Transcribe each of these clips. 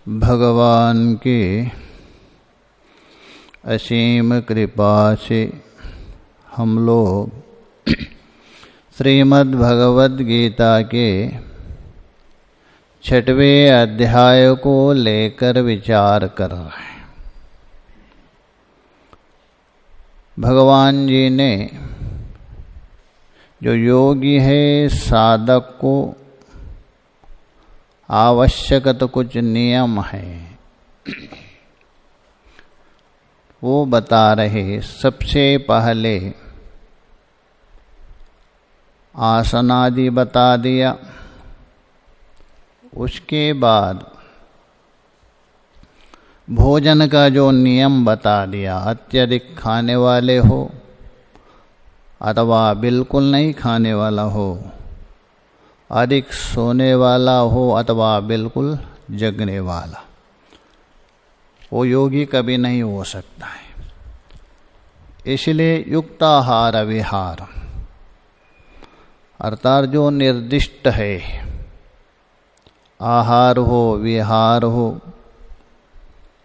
भगवान की असीम कृपा से हम लोग श्रीमद् भगवद गीता के 6वें अध्याय को लेकर विचार कर रहे हैं। भगवान जी ने जो योगी है, साधक को आवश्यक तो कुछ नियम है वो बता रहे। सबसे पहले आसनादि बता दिया, उसके बाद भोजन का जो नियम बता दिया। अत्यधिक खाने वाले हो अथवा बिल्कुल नहीं खाने वाला हो, अधिक सोने वाला हो अथवा बिल्कुल जगने वाला, वो योगी कभी नहीं हो सकता है। इसलिए युक्ताहार विहार अर्थात जो निर्दिष्ट है, आहार हो, विहार हो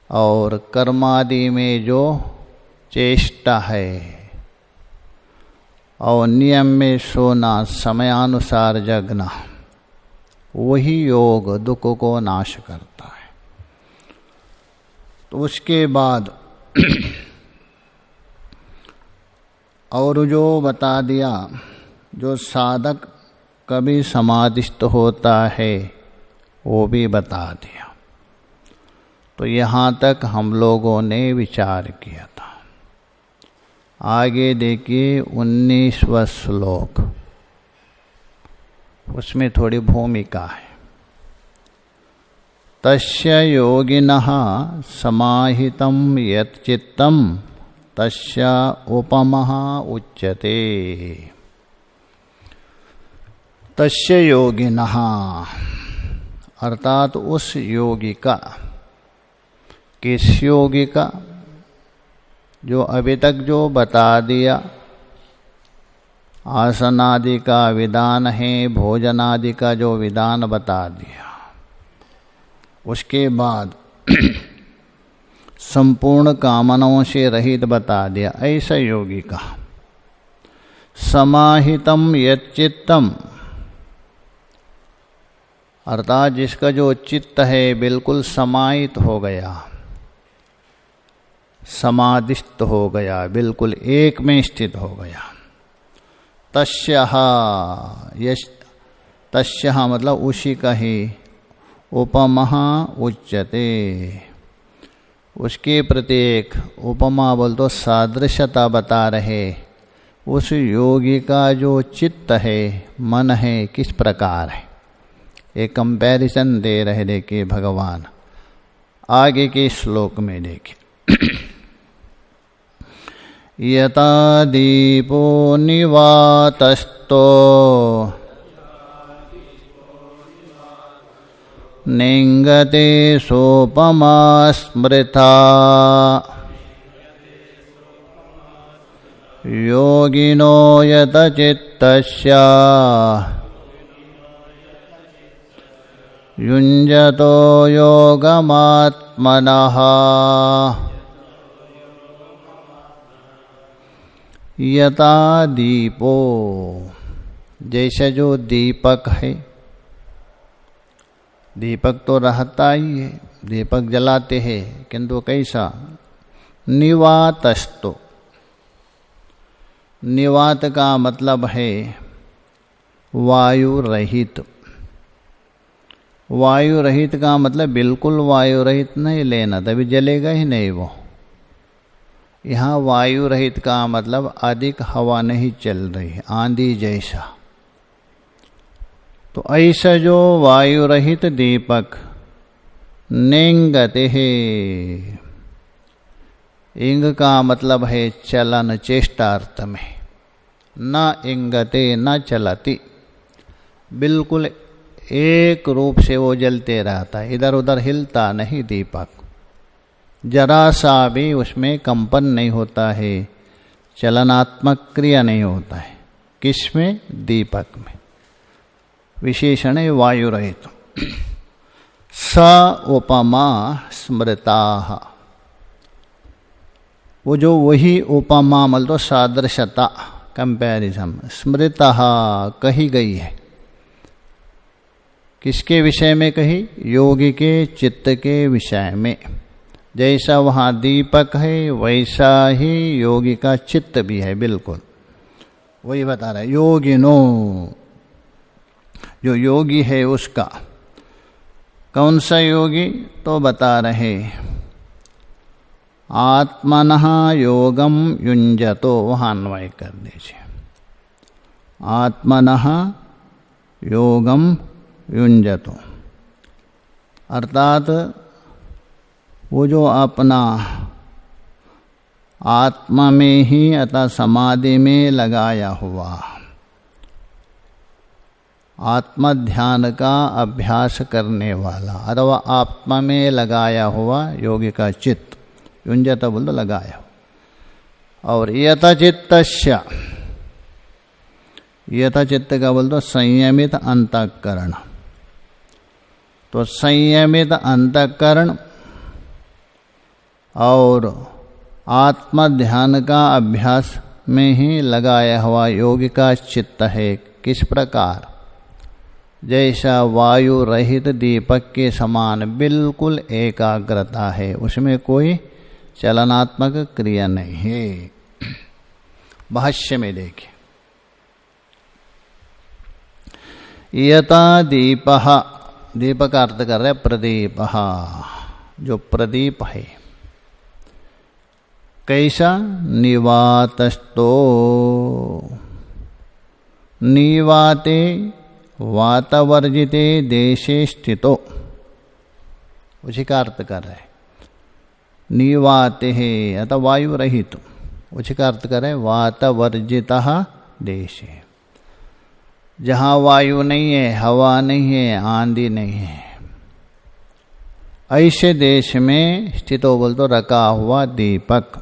और कर्मादि में जो चेष्टा है और नियम में सोना, समयानुसार जगना, वही योग दुख को नाश करता है। तो उसके बाद और जो बता दिया, जो साधक कभी समाधिस्थ होता है वो भी बता दिया। तो यहाँ तक हम लोगों ने विचार किया था। आगे देखिए 19वां श्लोक, उसमें थोड़ी भूमिका है। तस्य योगिनः समाहितं यत् चित्तं तस्य उपमः उच्यते। तस्य योगिनः अर्थात उस योगी का, किस योगी का? जो अभी तक जो बता दिया, आसनादि का विधान है, भोजनादि का जो विधान बता दिया, उसके बाद संपूर्ण कामनाओं से रहित बता दिया। ऐसा योगी का समाहितम यच्चित्तम अर्थात जिसका जो चित्त है बिल्कुल समाहित हो गया, समाधिस्थ हो गया, बिल्कुल एक में स्थित हो गया। तस्यः तस्यः मतलब उसी का ही, उपमः उच्यते, उसके प्रति एक उपमा बोल तो सादृश्यता बता रहे। उस योगी का जो चित्त है, मन है, किस प्रकार है, एक कंपैरिजन दे रहे। देखिए भगवान आगे के श्लोक में देखिए। यथा दीपो निवातस्तो निंगते सोपमा स्मृता योगिनो यत चित्तस्य युञ्जतो योगमात्मनः। यथा दीपो जैसे जो दीपक है, दीपक तो रहता ही है, दीपक जलाते हैं, किंतु कैसा? निवातस्तो, निवात का मतलब है वायु रहित। वायु रहित का मतलब बिल्कुल वायु रहित नहीं लेना, तभी जलेगा ही नहीं वो। यहाँ वायु रहित का मतलब अधिक हवा नहीं चल रही है, आंधी जैसा। तो ऐसा जो वायु रहित दीपक निंगते है, इंग का मतलब है चलन, चेष्टा अर्थ में। न इंगते न चलती, बिल्कुल एक रूप से वो जलते रहता है, इधर उधर हिलता नहीं दीपक। जरा सा भी उसमें कंपन नहीं होता है, चलनात्मक क्रिया नहीं होता है। किसमें? दीपक में। विशेषण है वायु रहित। स उपमा स्मृता, वो जो वही उपमा मतलब तो सादृशता कंपैरिजन, स्मृता कही गई है। किसके विषय में कही? योगी के चित्त के विषय में। जैसा वहाँ दीपक है वैसा ही योगी का चित्त भी है, बिल्कुल वही बता रहा है। योगिनो, जो योगी है उसका। कौन सा योगी? तो बता रहे आत्मनः योगम युञ्जतो, वहाँ अन्वय कर दीजिए। आत्मनः योगम युञ्जतो, अर्थात वो जो अपना आत्मा में ही अतः समाधि में लगाया हुआ आत्म ध्यान का अभ्यास करने वाला, अथवा आत्मा में लगाया हुआ योगी का चित्त, युञ्जत बोल दो लगाया। और यतचित्तस्य, यतचित्त का बोल दो संयमित अंतःकरण। तो संयमित अंतःकरण और आत्म ध्यान का अभ्यास में ही लगाया हुआ योगी का चित्त है। किस प्रकार? जैसा वायु रहित दीपक के समान बिल्कुल एकाग्रता है, उसमें कोई चलनात्मक क्रिया नहीं है। भाष्य में देखिए, यथा दीपः, दीप का अर्थ कर रहे प्रदीपः, जो प्रदीप है। कैसा? निवातस्तो, निवाते वातवर्जिते देशे स्थितो, उसी का अर्थ कर रहे। निवाते है अतः वायु रहित, उसी का अर्थ कर रहे वातवर्जितः देशे, जहाँ वायु नहीं है, हवा नहीं है, आंधी नहीं है, ऐसे देश में स्थित हो बोल तो रखा हुआ दीपक।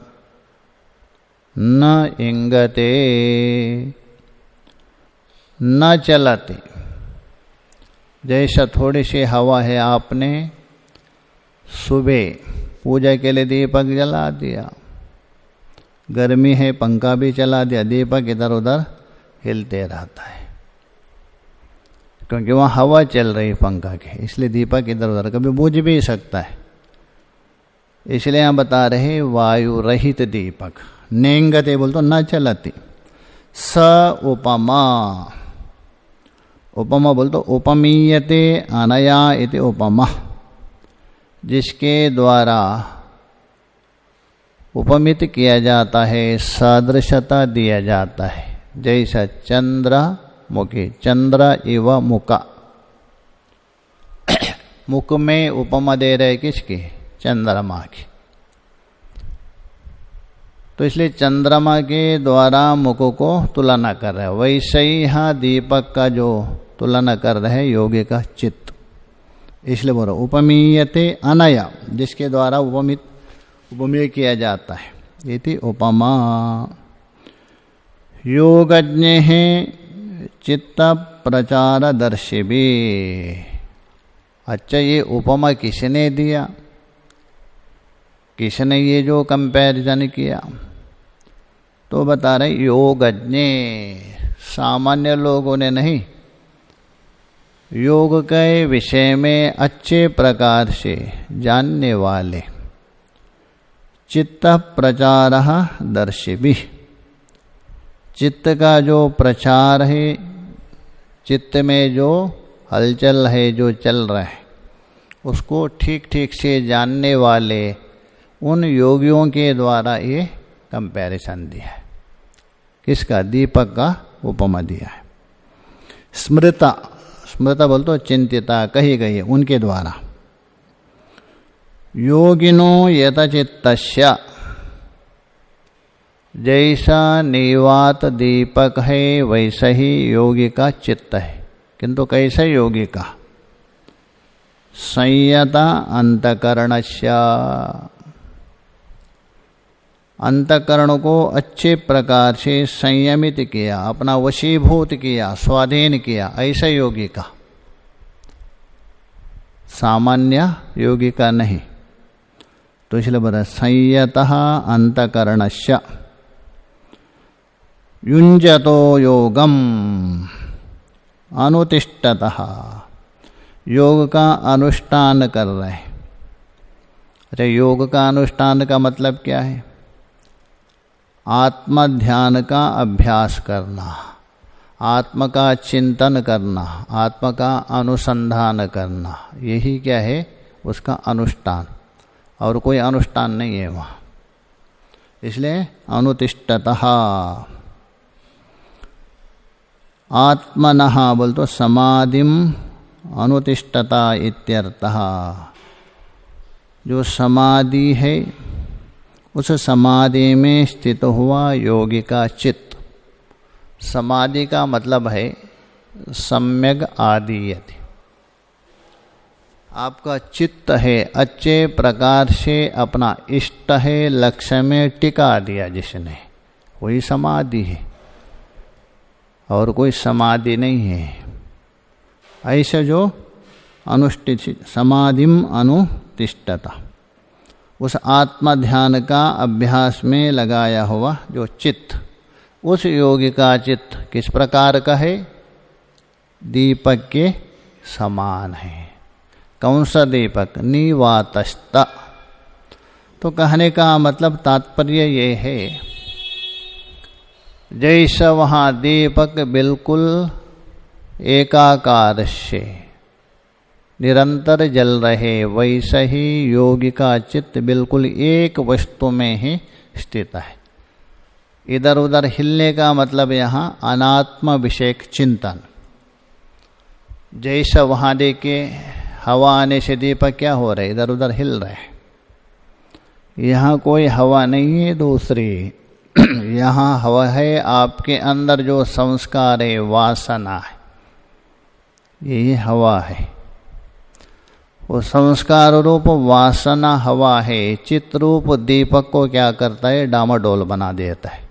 न इंगते, न चलते। जैसा थोड़ी सी हवा है, आपने सुबह पूजा के लिए दीपक जला दिया, गर्मी है पंखा भी चला दिया, दीपक इधर उधर हिलते रहता है क्योंकि वहाँ हवा चल रही पंखा की, इसलिए दीपक इधर उधर कभी बुझ भी सकता है। इसलिए यहाँ बता रहे वायु रहित दीपक। नेंगते बोल तो न चलती। स उपमा, उपमा बोल तो उपमीयते अनया इति उपमा, जिसके द्वारा उपमित किया जाता है, सदृशता दिया जाता है। जैसा चंद्र मुखी, चंद्र इव मुका, मुख में उपमा दे रहे किसकी? चंद्रमा की। तो इसलिए चंद्रमा के द्वारा मुख को तुलना कर रहे हैं। वैसे ही यहाँ दीपक का जो तुलना कर रहे हैं योगी का चित्त, इसलिए बोल रहा उपमीयते अनया, जिसके द्वारा उपमेय किया जाता है। ये थी उपमा। योगज्ञ है चित्त प्रचार दर्शी भी। अच्छा, ये उपमा किसने दिया? किसने ये जो कंपैरिजन किया? तो बता रहे योगज्ञ, सामान्य लोगों ने नहीं, योग के विषय में अच्छे प्रकार से जानने वाले, चित्त प्रचार दर्शी भी। चित्त का जो प्रचार है, चित्त में जो हलचल है, जो चल रहा है, उसको ठीक ठीक से जानने वाले उन योगियों के द्वारा ये कंपैरिजन दिया है। किसका? दीपक का उपमा दिया है। स्मृता, स्मृता बोल तो चिंतिता कही गई है उनके द्वारा। योगिनो यतचित्तस्य, जैसा निवात दीपक है वैसा ही योगी का चित्त है। किंतु कैसा योगी का? संयता अंतकरणस्य, अंतकरण को अच्छे प्रकार से संयमित किया, अपना वशीभूत किया, स्वाधीन किया, ऐसा योगी का। सामान्य योगी का नहीं। तो इसलिए बोला संयतः अंतकरणस्य युञ्जतो योगम अनुतिष्ठतः, योग का अनुष्ठान कर रहे हैं। अच्छा, योग का अनुष्ठान का मतलब क्या है? आत्म ध्यान का अभ्यास करना, आत्म का चिंतन करना, आत्म का अनुसंधान करना, यही क्या है उसका अनुष्ठान, और कोई अनुष्ठान नहीं है वहाँ। इसलिए अनुतिष्ठतः आत्मनः बोल तो समाधिम अनुतिष्ठता इत्यर्थः। जो समाधि है उस समाधि में स्थित हुआ योगी का चित्त। समाधि का मतलब है सम्यक आदीयते। आपका चित्त है अच्छे प्रकार से अपना इष्ट है लक्ष्य में टिका दिया जिसने, वही समाधि है, और कोई समाधि नहीं है। ऐसे जो अनुष्ठित समाधिम अनुतिष्ठता, उस आत्म ध्यान का अभ्यास में लगाया हुआ जो चित्त, उस योगी का चित्त किस प्रकार का है? दीपक के समान है। कौन सा दीपक? निवातस्थ। तो कहने का मतलब तात्पर्य ये है, जैसा वहाँ दीपक बिल्कुल एकाकार से निरंतर जल रहे, वैसे ही योगी का चित्त बिल्कुल एक वस्तु में ही स्थित है। इधर उधर हिलने का मतलब यहाँ अनात्म विषयक चिंतन। जैसा वहाँ देखे हवा आने से दीपक क्या हो रहा है? इधर उधर हिल रहे हैं। यहाँ कोई हवा नहीं है दूसरी, यहाँ हवा है आपके अंदर जो संस्कार है, वासना है, यही हवा है। वो संस्कार रूप वासना हवा है। चित्त रूप दीपक को क्या करता है? डामाडोल बना देता है।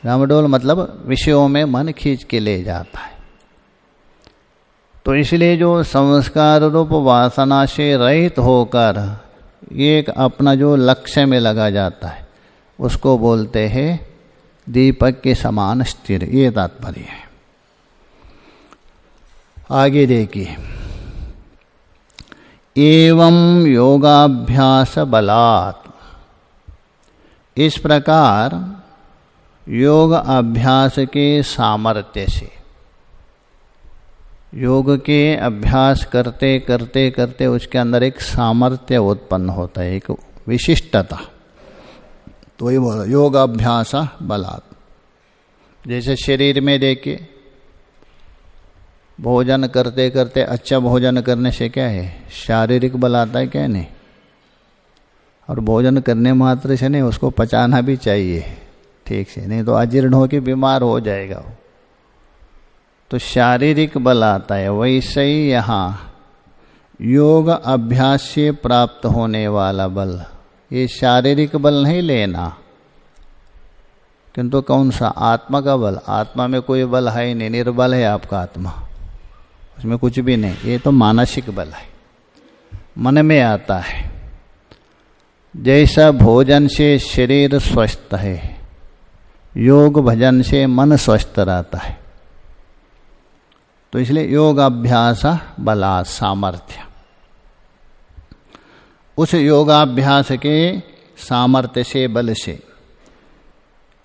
डामाडोल मतलब विषयों में मन खींच के ले जाता है। तो इसलिए जो संस्कार रूप वासना से रहित होकर एक अपना जो लक्ष्य में लगा जाता है, उसको बोलते हैं दीपक के समान स्थिर। ये तात्पर्य है। आगे देखिए, एवं योगाभ्यास बलात्, इस प्रकार योग अभ्यास के सामर्थ्य से, योग के अभ्यास करते करते करते उसके अंदर एक सामर्थ्य उत्पन्न होता है, एक विशिष्टता। तो ये बोला योगाभ्यास बलात्। जैसे शरीर में देखिए, भोजन करते करते अच्छा भोजन करने से क्या है? शारीरिक बल आता है, क्या नहीं? और भोजन करने मात्र से नहीं, उसको पचाना भी चाहिए ठीक से, नहीं तो अजीर्ण होकर बीमार हो जाएगा वो। तो शारीरिक बल आता है। वैसे ही यहाँ योग अभ्यास से प्राप्त होने वाला बल, ये शारीरिक बल नहीं लेना, किंतु कौन सा? आत्मा का बल। आत्मा में कोई बल है ही नहीं, निर्बल है आपका आत्मा, उसमें कुछ भी नहीं। ये तो मानसिक बल है, मन में आता है। जैसा भोजन से शरीर स्वस्थ है, योग भजन से मन स्वस्थ रहता है। तो इसलिए योगाभ्यास बला सामर्थ्य, उस योगाभ्यास के सामर्थ्य से, बल से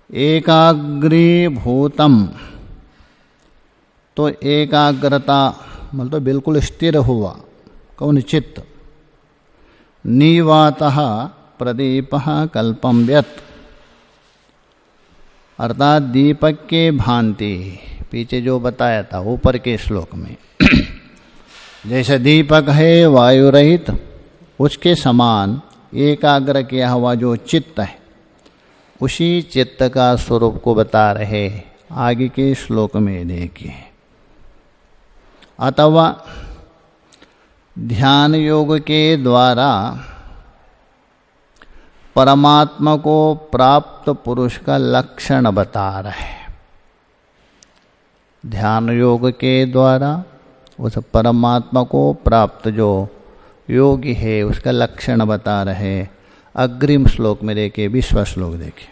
एकाग्रीभूतम, तो एकाग्रता मतलब बिल्कुल स्थिर हुआ, कौन? चित्त। निवातः प्रदीपः कल्पम व्यत्, अर्थात दीपक के भांति, पीछे जो बताया था ऊपर के श्लोक में, जैसे दीपक है वायु रहित, उसके समान एकाग्र किया हुआ जो चित्त है, उसी चित्त का स्वरूप को बता रहे आगे के श्लोक में। देखिए, अथवा ध्यान योग के द्वारा परमात्मा को प्राप्त पुरुष का लक्षण बता रहे। ध्यान योग के द्वारा उस परमात्मा को प्राप्त जो योगी है उसका लक्षण बता रहे। अग्रिम श्लोक में देखिए, 20वां श्लोक देखिए।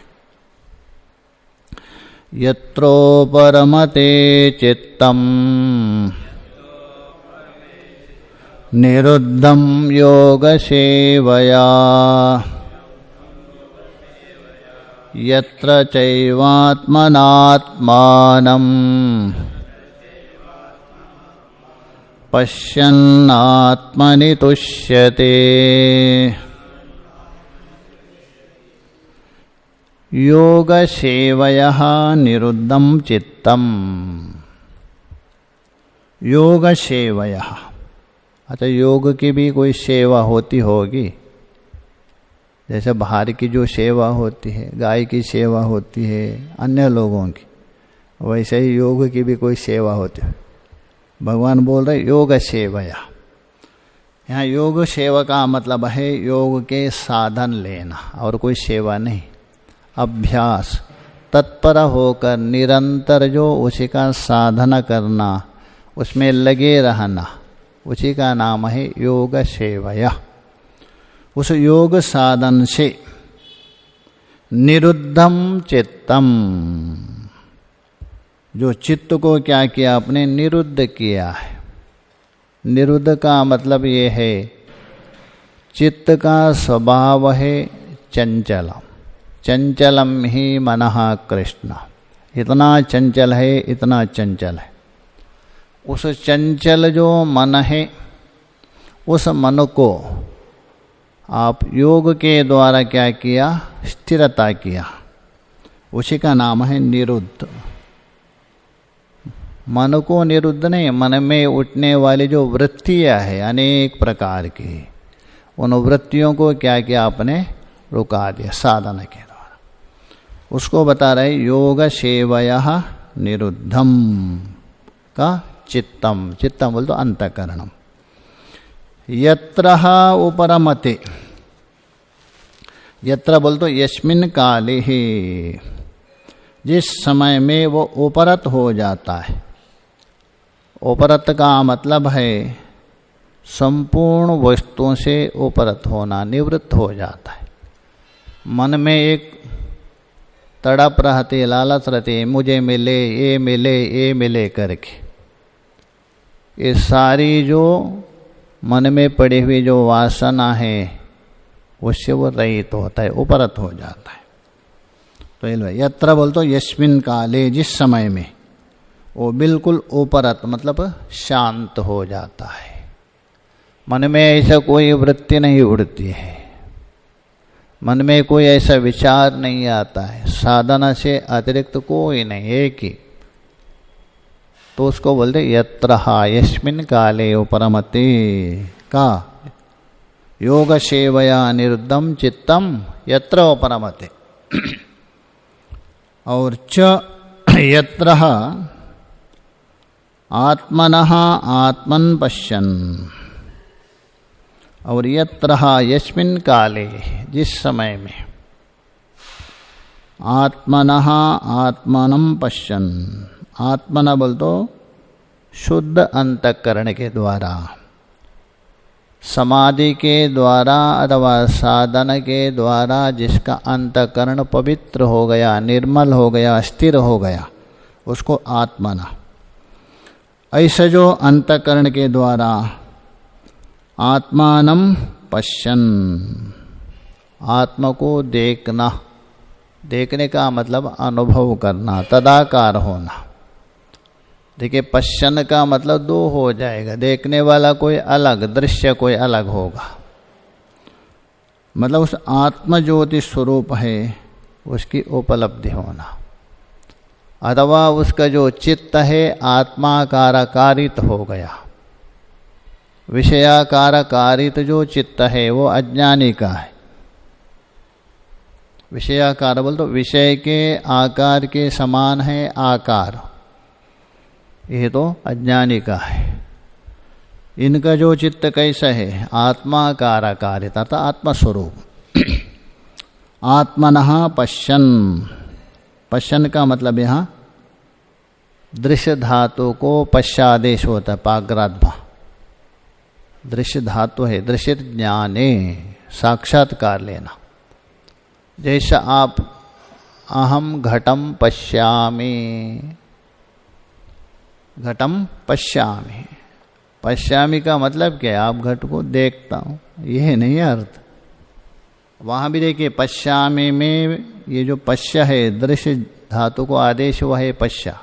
यत्रो परमते चित्तम निरुद्धं योग सेवया यत्र चैवात्मनात्मानं पश्यन्नात्मनि तुष्यते। योग सेवयः निरुद्धं चित्तम। योग सेवयः, अच्छा योग की भी कोई सेवा होती होगी, जैसे बाहर की जो सेवा होती है, गाय की सेवा होती है, अन्य लोगों की, वैसे ही योग की भी कोई सेवा होती है। भगवान बोल रहे योग सेवया। यहाँ योग सेवा का मतलब है योग के साधन लेना और कोई सेवा नहीं। अभ्यास, तत्पर होकर निरंतर जो उसी का साधना करना, उसमें लगे रहना, उसी का नाम है योग सेवया। उस योग साधन से निरुद्धम चित्तम, जो चित्त को क्या किया आपने, निरुद्ध किया है। निरुद्ध का मतलब ये है, चित्त का स्वभाव है चंचलम, चंचलम ही मनः कृष्ण। इतना चंचल है, इतना चंचल है। उस चंचल जो मन है, उस मन को आप योग के द्वारा क्या किया, स्थिरता किया, उसी का नाम है निरुद्ध। मन को निरुद्ध नहीं, मन में उठने वाली जो वृत्तियां है अनेक प्रकार की, उन वृत्तियों को क्या किया आपने, रुका दिया साधना के द्वारा। उसको बता रहे योग सेवयः निरुद्धम का चित्तम। चित्तम बोल तो अंतःकरणम। यत्र उपरमते, यत्र बोल तो यस्मिन् काले ही, जिस समय में वो उपरत हो जाता है। उपरत का मतलब है संपूर्ण वस्तुओं से उपरत होना, निवृत्त हो जाता है। मन में एक तड़प रहती, लालच रहती, मुझे मिले, ये मिले, ये मिले करके। ये सारी जो मन में पड़ी हुई जो वासना है, उससे वो रहित होता है, उपरत हो जाता है। तो यत्र बोल तो यस्मिन् काले, जिस समय में वो बिल्कुल उपरत मतलब शांत हो जाता है। मन में ऐसा कोई वृत्ति नहीं उड़ती है, मन में कोई ऐसा विचार नहीं आता है, साधना से अतिरिक्त कोई नहीं, एक ही। तो उसको बोलते यत्र यस्मिन् काले उपरमते का योग सेवया निरुद्धम चित्तम यत्र उपरमते। और च यत्र आत्मनः आत्मन् पश्यन्, और यत्र यस्मिन् काले, जिस समय में आत्मनः आत्मनं पश्यन्, आत्मना बोल तो शुद्ध अंतःकरण के द्वारा, समाधि के द्वारा अथवा साधन के द्वारा जिसका अंतःकरण पवित्र हो गया, निर्मल हो गया, स्थिर हो गया, उसको आत्मना। ऐसा जो अंतःकरण के द्वारा आत्मानं पश्यन्, आत्मा को देखना, देखने का मतलब अनुभव करना, तदाकार होना। देखिए पश्चन का मतलब दो हो जाएगा, देखने वाला कोई अलग, दृश्य कोई अलग होगा। मतलब उस आत्म ज्योति स्वरूप है उसकी उपलब्धि होना, अथवा उसका जो चित्त है आत्माकारित हो गया। विषयाकारित जो चित्त है वो अज्ञानी का है। विषयाकार बोल तो विषय के आकार के समान है आकार, ये तो अज्ञानी का है। इनका जो चित्त कैसा है, आत्माकारित अर्थात आत्मस्वरूप। आत्मनः पश्यन्, पश्यन् का मतलब यहाँ दृश्य धातु को पश्चादेश होता है पाग्राध्मा। दृश्य धातु है दृश्य ज्ञाने, साक्षात्कार लेना। जैसा आप अहम घटम पश्यामि, घटम पश्यामि, पश्यामि का मतलब क्या है? आप घट को देखता हूँ, यह नहीं अर्थ। वहाँ भी देखिए पश्यामि में ये जो पश्य है दृश्य धातु को आदेश हुआ है पश्या,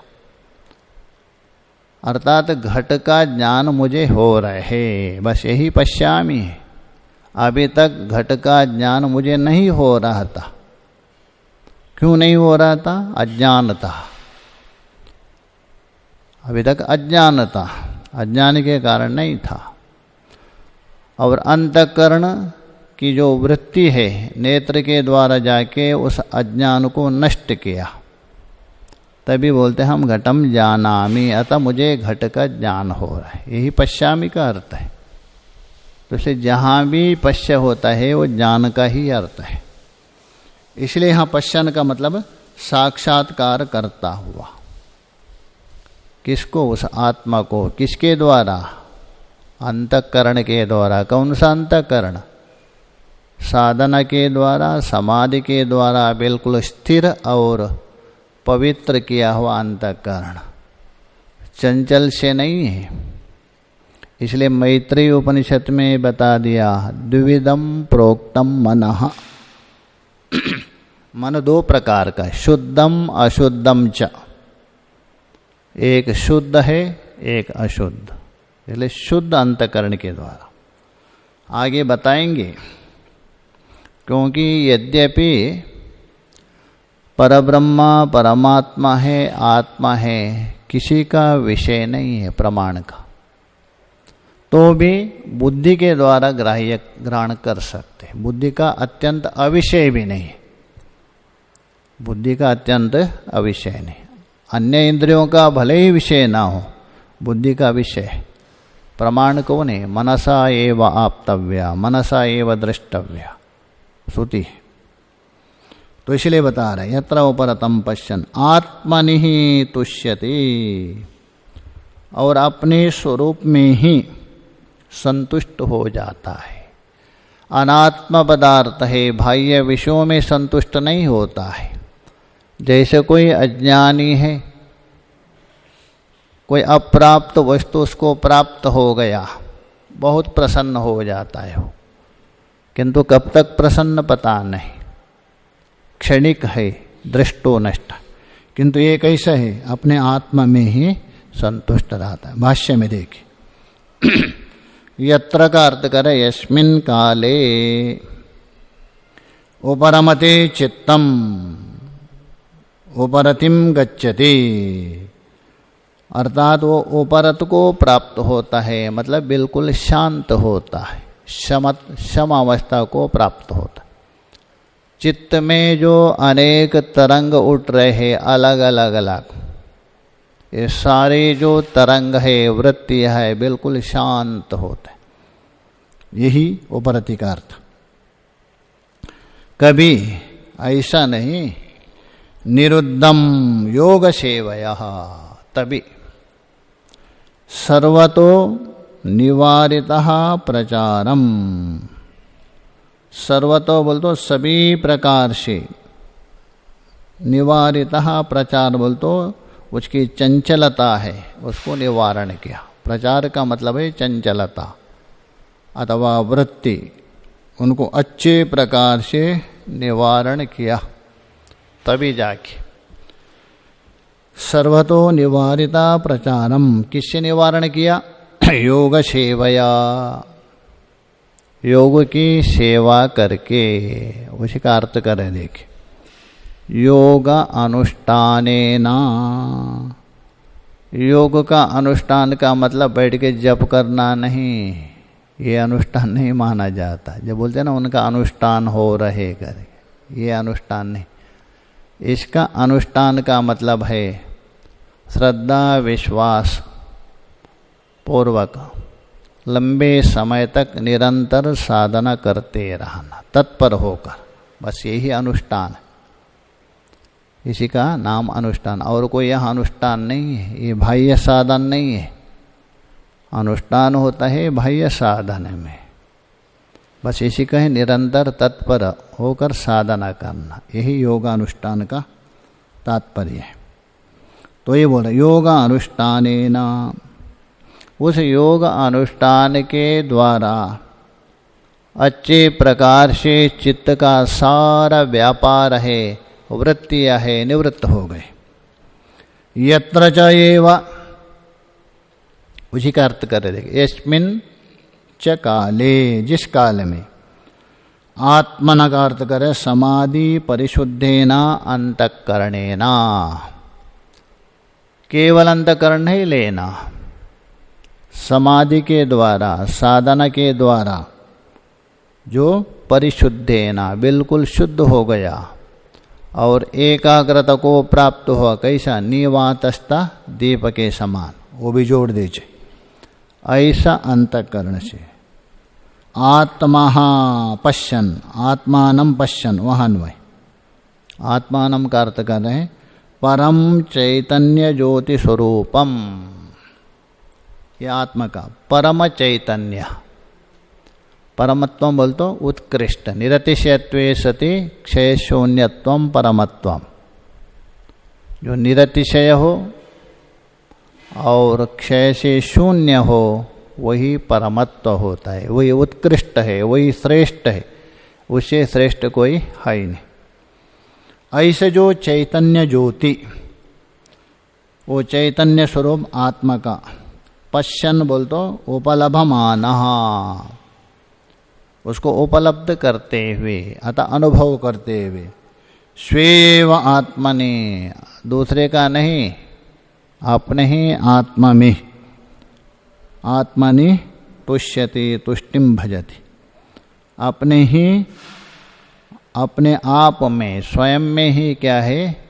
अर्थात घट का ज्ञान मुझे हो रहा है, बस यही पश्यामि है। अभी तक घट का ज्ञान मुझे नहीं हो रहा था। क्यों नहीं हो रहा था? अज्ञानता। अभी तक अज्ञानता, अज्ञान के कारण नहीं था। और अंतःकरण की जो वृत्ति है नेत्र के द्वारा जाके उस अज्ञान को नष्ट किया, तभी बोलते हैं हम घटम जानामि, अतः मुझे घट का ज्ञान हो रहा है। यही पश्यामि का अर्थ है। तो इसलिए जहाँ भी पश्य होता है वो ज्ञान का ही अर्थ है। इसलिए यहाँ पश्यन का मतलब साक्षात्कार करता हुआ। किसको? उस आत्मा को। किसके द्वारा? अंतःकरण के द्वारा। कौन सा अंतःकरण? साधना के द्वारा, समाधि के द्वारा बिल्कुल स्थिर और पवित्र किया हुआ अंतःकरण, चंचल से नहीं है। इसलिए मैत्रेयी उपनिषद में बता दिया द्विविधम प्रोक्तम मनः। मन दो प्रकार का, शुद्धम अशुद्धम च। एक शुद्ध है, एक अशुद्ध। इसलिए शुद्ध अंतःकरण के द्वारा आगे बताएंगे। क्योंकि यद्यपि परब्रह्मा परमात्मा है, आत्मा है, किसी का विषय नहीं है प्रमाण का, तो भी बुद्धि के द्वारा ग्रहण कर सकते। बुद्धि का अत्यंत अविषय भी नहीं, बुद्धि का अत्यंत अविषय नहीं। अन्य इंद्रियों का भले ही विषय ना हो, बुद्धि का विषय। प्रमाण कौन है? मनसा एव आप्तव्या, मनसा एव द्रष्टव्या, श्रुति। तो इसलिए बता रहे यत्र उपरतम पश्यन् आत्मनि ही तुष्यति, और अपने स्वरूप में ही संतुष्ट हो जाता है। अनात्म पदार्थ है, बाह्य विषयों में संतुष्ट नहीं होता है। जैसे कोई अज्ञानी है, कोई अप्राप्त वस्तु उसको प्राप्त हो गया, बहुत प्रसन्न हो जाता है वो, किंतु कब तक प्रसन्न पता नहीं, क्षणिक है, दृष्टो नष्ट। किंतु ये कैसा है? अपने आत्मा में ही संतुष्ट रहता है। भाष्य में देखिए यत्र का अर्थ करे यस्मिन् काले उपरमते चित्तम उपरतिम गच्छति, अर्थात वो उपरत को प्राप्त होता है, मतलब बिल्कुल शांत होता है, शम अवस्था को प्राप्त होता है। चित्त में जो अनेक तरंग उठ रहे हैं अलग अलग अलग, ये सारे जो तरंग है, वृत्ति है, बिल्कुल शांत होते हैं। यही उपरति का अर्थ। कभी ऐसा नहीं, निरुद्धम योग सेवया, तभी सर्वतो निवारितः प्रचारम। सर्वतो बोल तो सभी प्रकार से, निवारितः प्रचार बोल तो उसकी चंचलता है, उसको निवारण किया। प्रचार का मतलब है चंचलता अथवा वृत्ति, उनको अच्छे प्रकार से निवारण किया, तभी जाके सर्वतो निवारिता प्रचारम। किससे निवारण किया? योग सेवया, योग की सेवा करके। उसी का अर्थ करें देखिए, योग अनुष्ठानेन। योग का अनुष्ठान का मतलब बैठ के जप करना नहीं, ये अनुष्ठान नहीं माना जाता। जब बोलते हैं ना उनका अनुष्ठान हो रहे कर, ये अनुष्ठान नहीं। इसका अनुष्ठान का मतलब है श्रद्धा विश्वास पूर्वक लंबे समय तक निरंतर साधना करते रहना, तत्पर होकर, बस यही अनुष्ठान। इसी का नाम अनुष्ठान। और कोई यह अनुष्ठान नहीं है, ये बाह्य साधन नहीं है। अनुष्ठान होता है बाह्य साधन में, बस इसी का है निरंतर तत्पर होकर साधना करना, यही योगानुष्ठान का तात्पर्य है। तो ये बोल योगानुष्ठानेन, उस योग अनुष्ठान के द्वारा अच्छे प्रकार से चित्त का सारा व्यापार है, वृत्तियाँ है, निवृत्त हो गए। यत्र च एव, उसी का अर्थ कर रहे थे, यस्मिन् च काले, जिस काल में, आत्मन का अर्थ करे समाधि परिशुद्धेन अंतःकरणेन, केवल अंतःकरण नहीं लेना, समाधि के द्वारा, साधना के द्वारा जो परिशुद्धेना, बिल्कुल शुद्ध हो गया और एकाग्रता को प्राप्त हुआ। कैसा? निवातस्था दीप के समान, वो भी जोड़ दीजिए, ऐसा अंतःकरण से। आत्मा पश्यन, आत्मानं पश्यन, वहाँ अन्वय। आत्मानं का अर्थ कर रहे हैं परम चैतन्य ज्योति स्वरूपम, ये आत्मा का परम चैतन्य। परमत्वम बोल तो उत्कृष्ट, निरतिशयत्वे सति क्षय शून्यत्वम परमत्वम। जो निरतिशय हो और क्षय से शून्य हो वही परमत्व होता है, वही उत्कृष्ट है, वही श्रेष्ठ है, उससे श्रेष्ठ कोई है ही नहीं। ऐसे जो चैतन्य ज्योति, वो चैतन्य स्वरूप आत्मा का पश्यन बोल तो उपलभमान, उसको उपलब्ध करते हुए अतः अनुभव करते हुए, स्वेव आत्मनि, दूसरे का नहीं, अपने ही आत्मा में, आत्मनि तुष्यति तुष्टिम भजति, अपने ही, अपने आप में, स्वयं में ही क्या है,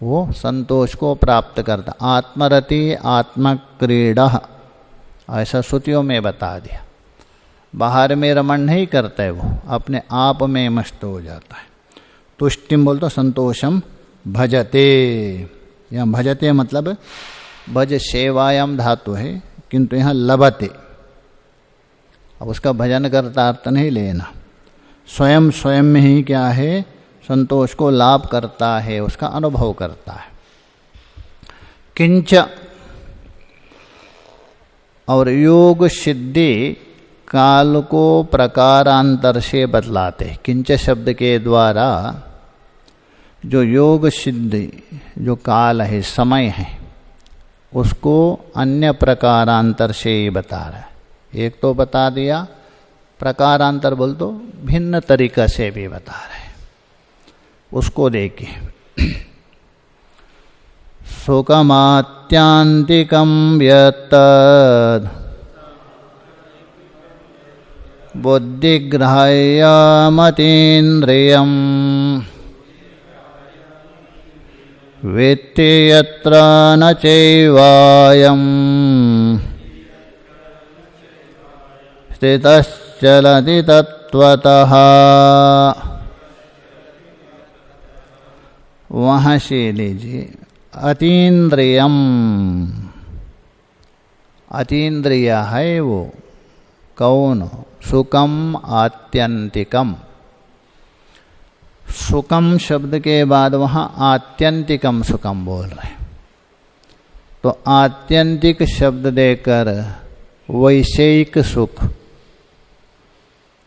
वो संतोष को प्राप्त करता। आत्मरति आत्मक्रीड़ा, ऐसा श्रुतियों में बता दिया। बाहर में रमण नहीं करता है, वो अपने आप में मस्त हो जाता है। तुष्टिम बोल तो संतोषम भजते, यहाँ भजते मतलब भज सेवायाम धातु है, किंतु यहाँ लभते, अब उसका भजन करता अर्थ नहीं लेना। स्वयं स्वयं में ही क्या है, संतोष को लाभ करता है, उसका अनुभव करता है। किंच, और योग सिद्धि काल को प्रकारांतर से बतलाते। किंच शब्द के द्वारा जो योग सिद्धि, जो काल है, समय है, उसको अन्य प्रकारांतर से ही बता रहा है। एक तो बता दिया, प्रकारांतर बोल तो भिन्न तरीका से भी बता रहे, उसको देखिए। सुखमात्यांतिकं यत्तद् बुद्धिग्राह्य मतीन्द्रियम् वेत्ति यत्र न चैवायम् स्थितश्चलति तत्त्वतः। वहाँ से लीजिए, अतीन्द्रियम, अतीन्द्रिय है वो कौन? सुखम आत्यंतिकम। सुखम शब्द के बाद वहाँ आत्यंतिकम सुखम बोल रहे, तो आत्यंतिक शब्द देकर वैषयिक सुख,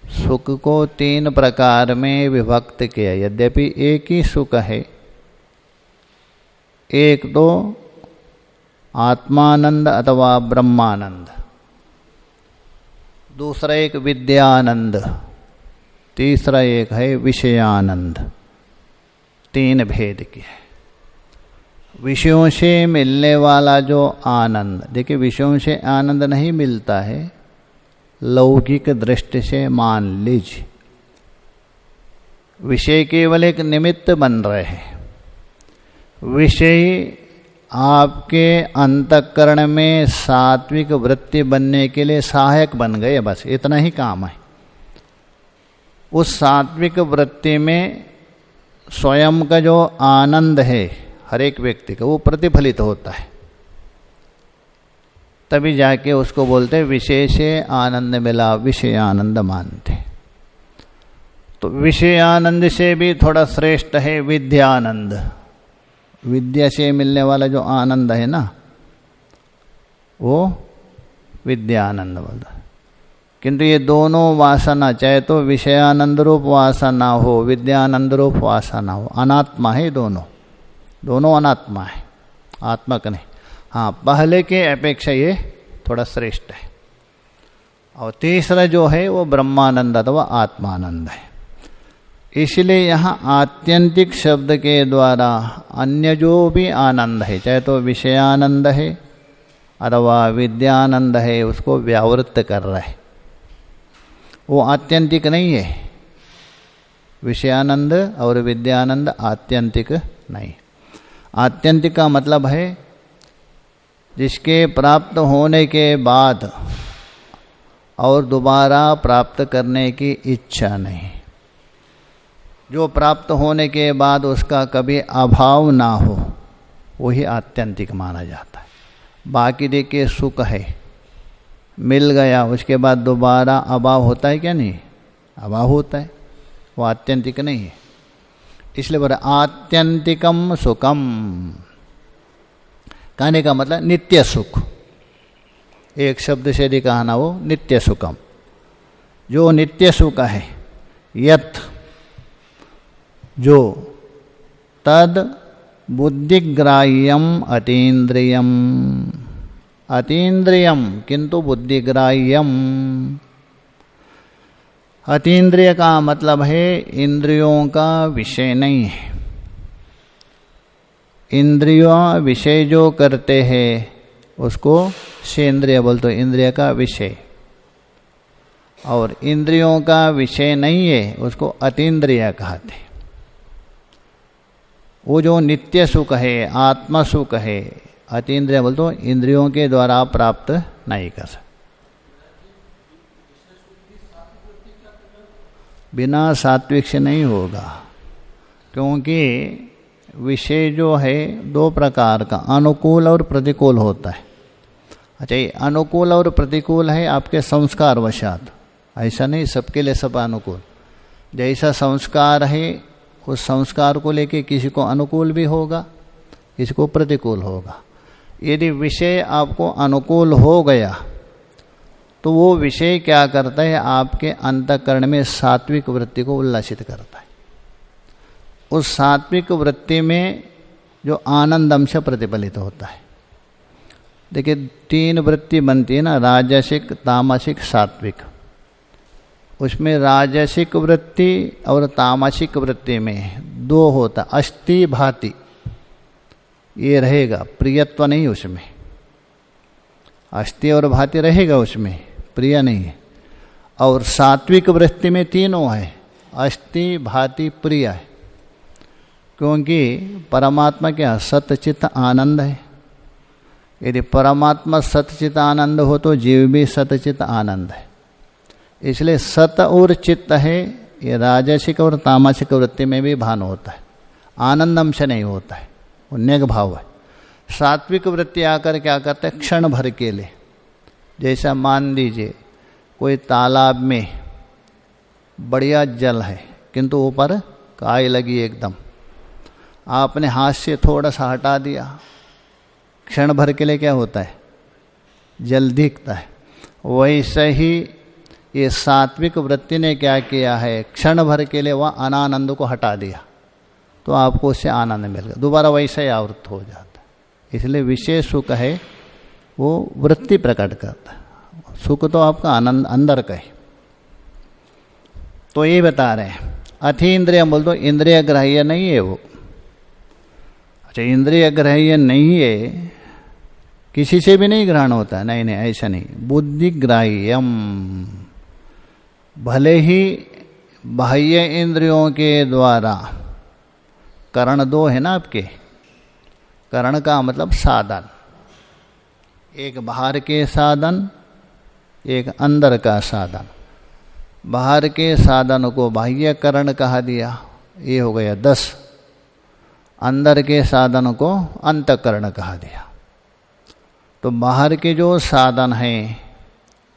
सुख को तीन प्रकार में विभक्त किया। यद्यपि एक ही सुख है, एक तो आत्मानंद अथवा ब्रह्मानंद, दूसरा एक विद्यानंद, तीसरा एक है विषयानंद। तीन भेद के है। विषयों से मिलने वाला जो आनंद, देखिए विषयों से आनंद नहीं मिलता है, लौकिक दृष्टि से मान लीजिए। विषय केवल एक निमित्त बन रहे हैं। विषय आपके अंतःकरण में सात्विक वृत्ति बनने के लिए सहायक बन गए, बस इतना ही काम है। उस सात्विक वृत्ति में स्वयं का जो आनंद है हर एक व्यक्ति का वो प्रतिफलित होता है, तभी जाके उसको बोलते विशेष आनंद मिला, विषय आनंद मानते। तो विषय आनंद से भी थोड़ा श्रेष्ठ है विद्यानंद। विद्या से मिलने वाला जो आनंद है ना वो विद्यानंद बोलता। किंतु ये दोनों वासना, चाहे तो विषयानंद रूप वासना हो, विद्यानंद रूप वासना हो, अनात्मा है दोनों अनात्मा है, आत्मक नहीं। हाँ, पहले के अपेक्षा ये थोड़ा श्रेष्ठ है। और तीसरा जो है वो ब्रह्मानंद अथवा आत्मानंद है। इसलिए यहाँ आत्यंतिक शब्द के द्वारा अन्य जो भी आनंद है, चाहे तो विषयानंद है अथवा विद्यानंद है, उसको व्यावृत्त कर रहा है। वो आत्यंतिक नहीं है। विषयानंद और विद्यानंद आत्यंतिक नहीं। आत्यंतिक का मतलब है जिसके प्राप्त होने के बाद और दोबारा प्राप्त करने की इच्छा नहीं, जो प्राप्त होने के बाद उसका कभी अभाव ना हो, वही आत्यंतिक माना जाता है। बाकी देखिए सुख है, मिल गया उसके बाद दोबारा अभाव होता है क्या? नहीं, अभाव होता है, वो आत्यंतिक नहीं है। इसलिए बोला आत्यंतिकम सुखम, कहने का मतलब नित्य सुख। एक शब्द से यदि कहा ना, वो नित्य सुखम, जो नित्य सुख है। यत, जो, तद बुद्धिग्राह्यम अतीन्द्रियम, अतीन्द्रियम किंतु बुद्धिग्राह्यम। अतीन्द्रिय का मतलब है इंद्रियों का विषय नहीं है। इंद्रियों विषय जो करते हैं उसको सेंद्रिय बोलते, इंद्रिय का विषय। और इंद्रियों का विषय नहीं है उसको अतीन्द्रिय कहते। वो जो नित्य सुख है, आत्मा सुख है, अतीन्द्रिय बोल तो इंद्रियों के द्वारा प्राप्त नहीं कर सकते। बिना सात्विक से नहीं होगा, क्योंकि विषय जो है दो प्रकार का, अनुकूल और प्रतिकूल होता है। अच्छा, ये अनुकूल और प्रतिकूल है आपके संस्कार वशात, ऐसा नहीं सबके लिए सब अनुकूल। जैसा संस्कार है उस संस्कार को लेके किसी को अनुकूल भी होगा, किसी को प्रतिकूल होगा। यदि विषय आपको अनुकूल हो गया तो वो विषय क्या करता है, आपके अंतःकरण में सात्विक वृत्ति को उल्लासित करता है। उस सात्विक वृत्ति में जो आनंद अंश प्रतिफलित होता है। देखिए, तीन वृत्ति बनती है ना, राजसिक, तामसिक, सात्विक। उसमें राजसिक वृत्ति और तामसिक वृत्ति में दो होता, अस्थि भाति, ये रहेगा, प्रियत्व नहीं उसमें। अस्थि और भाति रहेगा उसमें, प्रिय नहीं है। और सात्विक वृत्ति में तीनों है, अस्थि भाति प्रिय है। क्योंकि परमात्मा क्या सतचित आनंद है। यदि परमात्मा सतचित आनंद हो तो जीव भी सतचित आनंद है। इसलिए सत और चित्त है, ये राजसिक और तामसिक वृत्ति में भी भान होता है, आनंद अंश नहीं होता है, उन्नेक भाव है। सात्विक वृत्ति आकर क्या करता है, क्षण भर के लिए, जैसा मान लीजिए कोई तालाब में बढ़िया जल है किंतु ऊपर काई लगी एकदम, आपने हाथ से थोड़ा सा हटा दिया, क्षण भर के लिए क्या होता है, जल दिखता है। वैसे ही ये सात्विक वृत्ति ने क्या किया है, क्षण भर के लिए वह अनानंद को हटा दिया तो आपको उससे आनंद मिल गया, दोबारा वैसे ही आवृत्त हो जाता है। इसलिए विशेष सुख है वो वृत्ति प्रकट करता है, सुख तो आपका आनंद अंदर का है। तो ये बता रहे हैं अतीन्द्रिय बोल दो, इंद्रिय ग्राह्य नहीं है वो। अच्छा, इंद्रिय ग्राह्य नहीं है, किसी से भी नहीं ग्रहण होता, नहीं नहीं ऐसा नहीं। बुद्धिग्राह्यम, भले ही बाह्य इंद्रियों के द्वारा, करण दो है ना आपके, करण का मतलब साधन, एक बाहर के साधन, एक अंदर का साधन। बाहर के साधन को बाह्य करण कहा दिया, ये हो गया 10। अंदर के साधन को अंतःकरण कहा दिया। तो बाहर के जो साधन हैं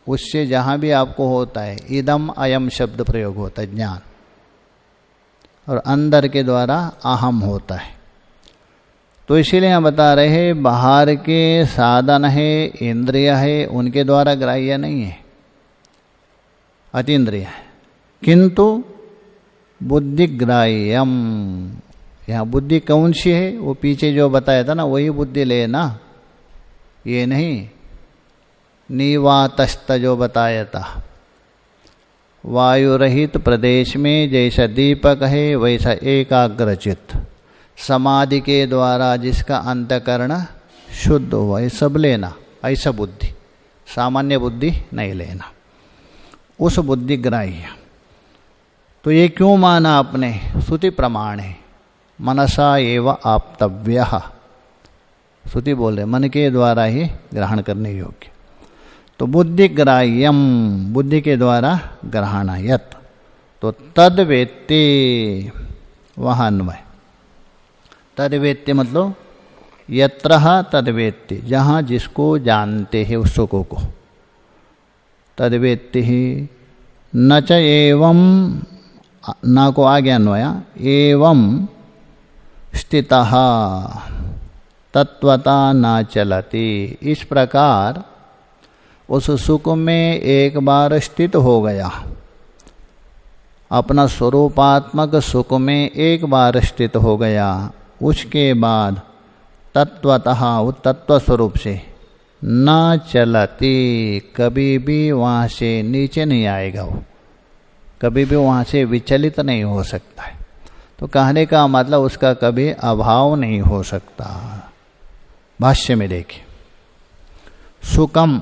उससे जहाँ भी आपको होता है इदम अयम शब्द प्रयोग होता है ज्ञान, और अंदर के द्वारा अहम होता है। तो इसीलिए हम बता रहे हैं बाहर के साधन है, इंद्रिय है, उनके द्वारा ग्राह्य नहीं है, अतीन्द्रिय है, किंतु बुद्धि ग्राह्यम। यहाँ बुद्धि कौन सी है? वो पीछे जो बताया था ना वही बुद्धि लेना, ये नहीं निवातस्त जो बताया था। वायु रहित प्रदेश में जैसा दीपक है वैसा एकाग्रचित्त समाधि के द्वारा जिसका अंतःकरण शुद्ध हुआ, ये सब लेना, ऐसा बुद्धि, सामान्य बुद्धि नहीं लेना, उस बुद्धि ग्राह्य। तो ये क्यों माना आपने? श्रुति प्रमाण है, मनसा एव आप्तव्य। श्रुति बोल रहे मन के द्वारा ही ग्रहण करने योग्य। तो बुद्धि ग्राह्यम, बुद्धि के द्वारा ग्रहणायत। तो तद वेत्ते, वहाँ अन्वय। तद वेत्ते मतलब यत्र तद वेत्ते, जहाँ जिसको जानते हैं उस सुख को, तद वेत्ते ही। न च एवं, न को आगे अन्वया, एवं स्थितः तत्वता न चलति। इस प्रकार उस सुख में एक बार स्थित हो गया, अपना स्वरूपात्मक सुख में एक बार स्थित हो गया, उसके बाद तत्वतः वो तत्व स्वरूप से न चलती, कभी भी वहाँ से नीचे नहीं आएगा, वो कभी भी वहाँ से विचलित नहीं हो सकता है। तो कहने का मतलब उसका कभी अभाव नहीं हो सकता। भाष्य में देखिए, सुखम,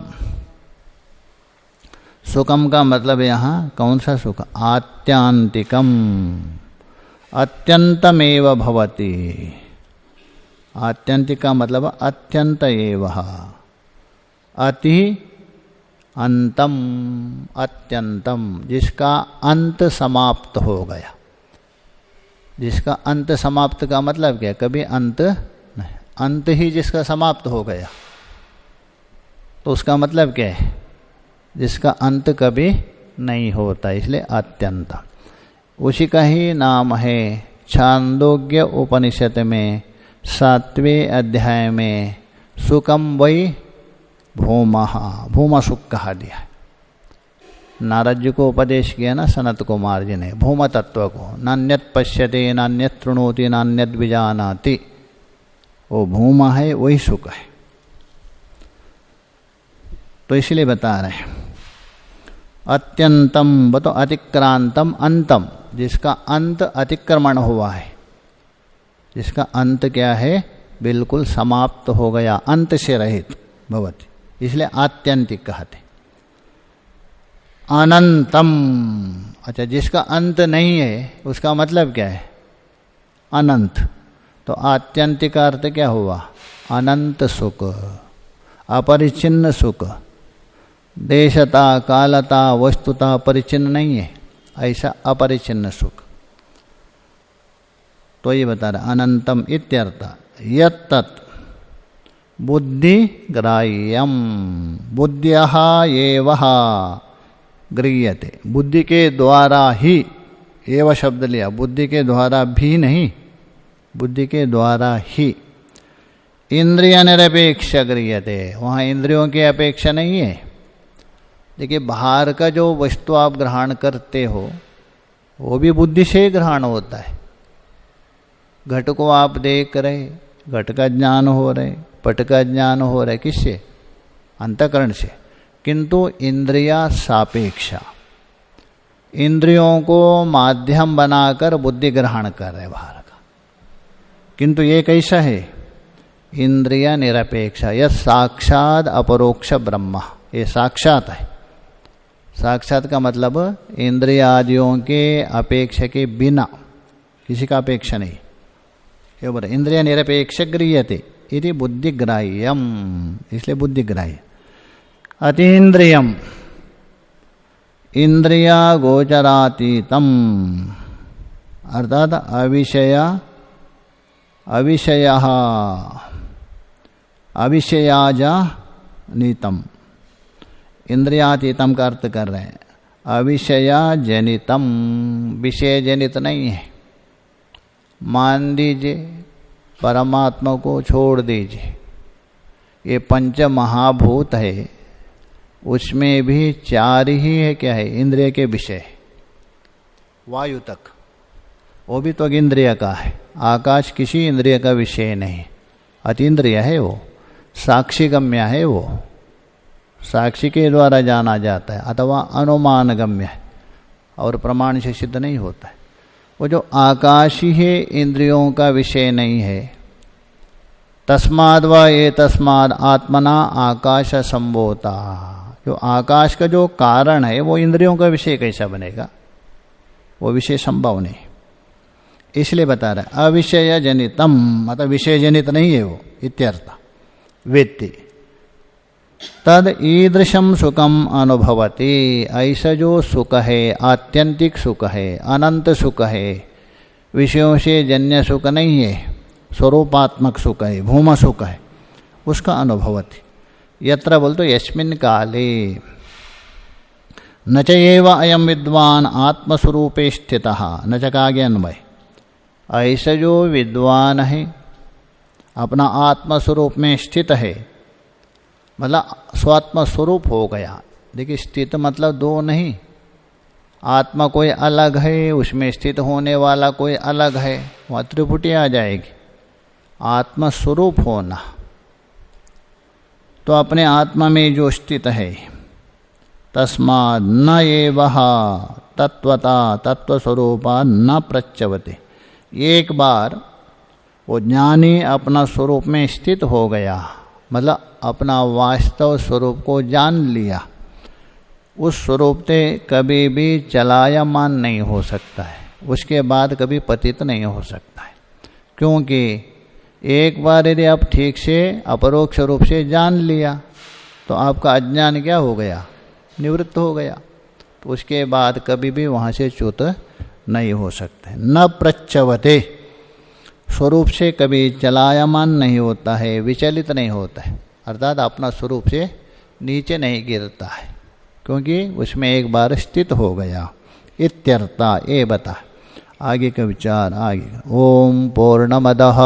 सुखम का मतलब यहाँ कौन सा सुख? आत्यांतिकम, अत्यंतमेव भवति। आत्यंतिक का मतलब अत्यंत एव, अति अंतम, अत्यंतम, जिसका अंत समाप्त हो गया। जिसका अंत समाप्त का मतलब क्या? कभी अंत नहीं, अंत ही जिसका समाप्त हो गया, तो उसका मतलब क्या है? जिसका अंत कभी नहीं होता, इसलिए अत्यंत। उसी का ही नाम है छांदोग्य उपनिषद में 7वें अध्याय में सुखम वै भूमः, भूमा सुख कहा दिया है। नारद जी को उपदेश किया ना सनत कुमार जी ने भूम तत्व को, नान्यत पश्यते नान्यत तृणोति नान्यत विजानाति। वो भूमा है, वही सुख है। तो इसलिए बता रहे हैं अत्यंतम, बतो अतिक्रांतम अंतम, जिसका अंत अतिक्रमण हुआ है, जिसका अंत क्या है? बिल्कुल समाप्त हो गया, अंत से रहित भवति, इसलिए आत्यंतिक कहते। अनंतम, अच्छा जिसका अंत नहीं है उसका मतलब क्या है? अनंत। तो आत्यंतिक का अर्थ क्या हुआ? अनंत सुख, अपरिचिन्न सुख, देशता कालता वस्तुता परिचिन्न नहीं है, ऐसा अपरिचिन्न सुख। तो ये बता रहा अनंतम इत्यर्थ। यत्तत् बुद्धि ग्राह्यम, बुद्ध्यः एव गृह्यते, बुद्धि के द्वारा ही, एव शब्द लिया, बुद्धि के द्वारा भी नहीं, बुद्धि के द्वारा ही। इंद्रिय निरपेक्ष गृह्यते, वहाँ इंद्रियों की अपेक्षा नहीं है। देखिए बाहर का जो वस्तु आप ग्रहण करते हो वो भी बुद्धि से ग्रहण होता है। घट को आप देख रहे, घट का ज्ञान हो रहे, पट का ज्ञान हो रहा है, किससे? अंतःकरण से। किंतु इंद्रिया सापेक्षा, इंद्रियों को माध्यम बनाकर बुद्धि ग्रहण कर रहे बाहर का। किंतु ये कैसा है? इंद्रिय निरपेक्ष, यह साक्षात अपरोक्ष ब्रह्म, ये साक्षात है। साक्षात का मतलब इंद्रिय आदियों के अपेक्षा के बिना, किसी का अपेक्षा नहीं। ये बोले इंद्रिय निरपेक्ष गृह्यते इति बुद्धिग्राह्यम, इसलिए बुद्धिग्राह्य। अतीन्द्रियम, इंद्रिया गोचरातीतम, अर्थात अविषय अविषयः अविषयाजनितम, इंद्रियातीतम का अर्थ कर रहे हैं। अविषयाजनितम, विषय जनित नहीं है। मान दीजिए परमात्मा को छोड़ दीजिए, ये पंच महाभूत है, उसमें भी चार ही है, क्या है, इंद्रिय के विषय। वायु तक, वो भी तो इंद्रिय का है। आकाश किसी इंद्रिय का विषय नहीं, अतीन्द्रिय है वो, साक्षी गम्य है वो, साक्षी के द्वारा जाना जाता है, अथवा अनुमान गम्य है और प्रमाण से सिद्ध नहीं होता है। वो जो आकाश ही है, इंद्रियों का विषय नहीं है। तस्माद् व एतस्माद् आत्मना आकाश संभोता, जो आकाश का जो कारण है वो इंद्रियों का विषय कैसा बनेगा, वो विषय संभव नहीं। इसलिए बता रहे अविषय जनितम, मतलब विषय जनित नहीं है वो, इत्यर्थ। वेत्ति तद ईदृशम सुखम अनुभवति, ऐसा जो सुख है, आत्यंतिक सुख है, अनंत सुख है, विषयों से जन्य सुख नहीं है, स्वरूपात्मक सुख है, भूम सुख है, उसका अनुभवति। यत्र बोलतो यस्मिन् काले न च एव अयम विद्वान आत्मस्वरूपे स्थितः, न च का आगे अन्वय। ऐसा जो विद्वान है, अपना आत्मस्वरूप में स्थित है, मतलब स्वात्म स्वरूप हो गया। देखिए स्थित मतलब दो नहीं, आत्मा कोई अलग है, उसमें स्थित होने वाला कोई अलग है, वहाँ त्रिपुटी आ जाएगी। आत्मस्वरूप होना, तो अपने आत्मा में जो स्थित है, तस्माद् न एवः तत्वता तत्वस्वरूपा न प्रच्यवते। एक बार वो ज्ञानी अपना स्वरूप में स्थित हो गया, मतलब अपना वास्तव स्वरूप को जान लिया, उस स्वरूप से कभी भी चलायमान नहीं हो सकता है, उसके बाद कभी पतित नहीं हो सकता है। क्योंकि एक बार यदि आप ठीक से अपरोक्ष रूप से जान लिया तो आपका अज्ञान क्या हो गया, निवृत्त हो गया, तो उसके बाद कभी भी वहाँ से च्युत नहीं हो सकते। न प्रच्यवते, स्वरूप से कभी चलायमान नहीं होता है, विचलित नहीं होता है, अर्थात अपना स्वरूप से नीचे नहीं गिरता है, क्योंकि उसमें एक बार स्थित हो गया। इत्यर्था, ये बता आगे का विचार आगे। ओम पूर्णमदः